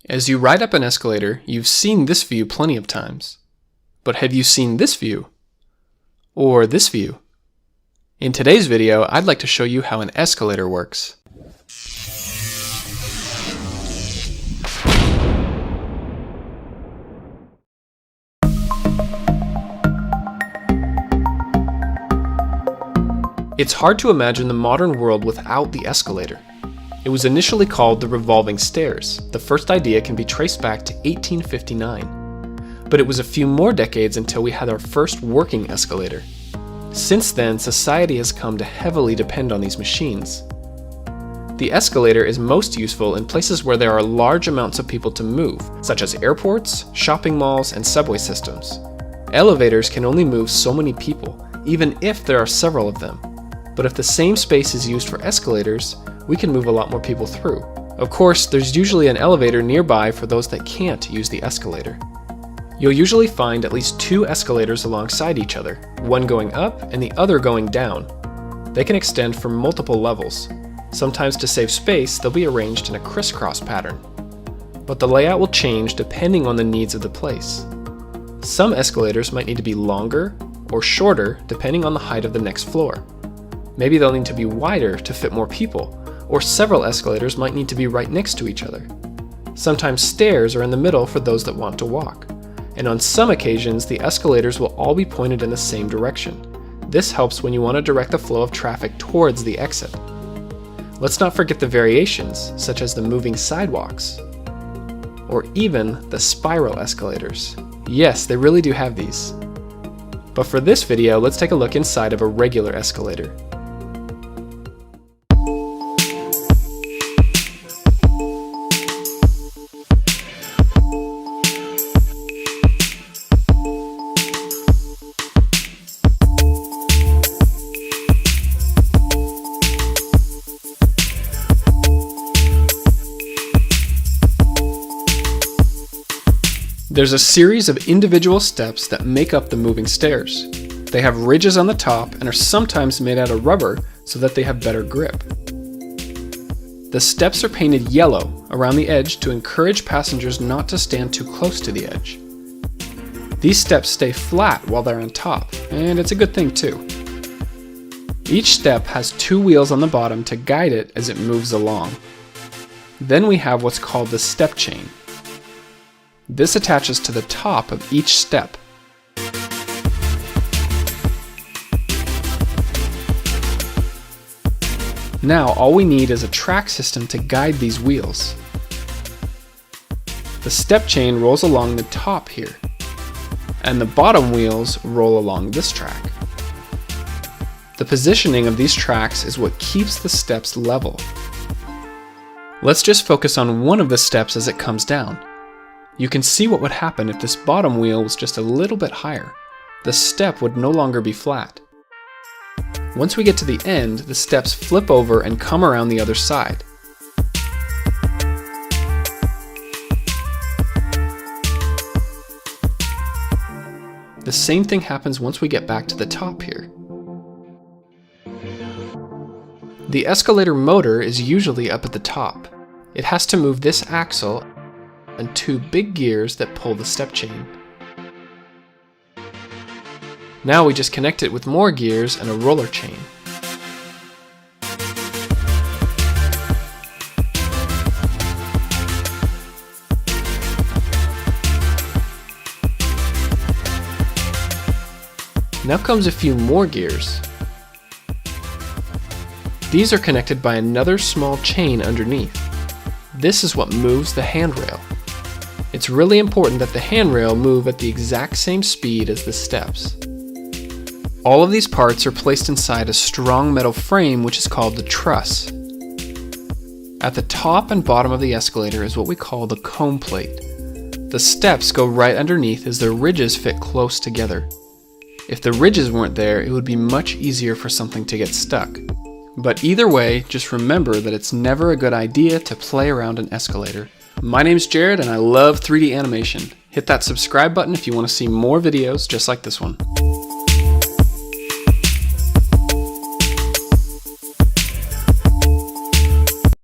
As you ride up an escalator, you've seen this view plenty of times. But have you seen this view? Or this view? In today's video, I'd like to show you how an escalator works. It's hard to imagine the modern world without the escalator. It was initially called the revolving stairs. The first idea can be traced back to 1859. But it was a few more decades until we had our first working escalator. Since then, society has come to heavily depend on these machines. The escalator is most useful in places where there are large amounts of people to move, such as airports, shopping malls, and subway systems. Elevators can only move so many people, even if there are several of them. But if the same space is used for escalators, we can move a lot more people through. Of course, there's usually an elevator nearby for those that can't use the escalator. You'll usually find at least two escalators alongside each other, one going up and the other going down. They can extend for multiple levels. Sometimes to save space, they'll be arranged in a crisscross pattern. But the layout will change depending on the needs of the place. Some escalators might need to be longer or shorter depending on the height of the next floor. Maybe they'll need to be wider to fit more people, or several escalators might need to be right next to each other. Sometimes stairs are in the middle for those that want to walk, and on some occasions the escalators will all be pointed in the same direction. This helps when you want to direct the flow of traffic towards the exit. Let's not forget the variations, such as the moving sidewalks, or even the spiral escalators. Yes, they really do have these. But for this video, let's take a look inside of a regular escalator. There's a series of individual steps that make up the moving stairs. They have ridges on the top and are sometimes made out of rubber so that they have better grip. The steps are painted yellow around the edge to encourage passengers not to stand too close to the edge. These steps stay flat while they're on top, and it's a good thing too. Each step has two wheels on the bottom to guide it as it moves along. Then we have what's called the step chain. This attaches to the top of each step. Now all we need is a track system to guide these wheels. The step chain rolls along the top here, and the bottom wheels roll along this track. The positioning of these tracks is what keeps the steps level. Let's just focus on one of the steps as it comes down. You can see what would happen if this bottom wheel was just a little bit higher. The step would no longer be flat. Once we get to the end, the steps flip over and come around the other side. The same thing happens once we get back to the top here. The escalator motor is usually up at the top. It has to move this axle and two big gears that pull the step chain. Now we just connect it with more gears and a roller chain. Now comes a few more gears. These are connected by another small chain underneath. This is what moves the handrail. It's really important that the handrail move at the exact same speed as the steps. All of these parts are placed inside a strong metal frame which is called the truss. At the top and bottom of the escalator is what we call the comb plate. The steps go right underneath as their ridges fit close together. If the ridges weren't there, it would be much easier for something to get stuck. But either way, just remember that it's never a good idea to play around an escalator. My name's Jared and I love 3D animation. Hit that subscribe button if you want to see more videos just like this one.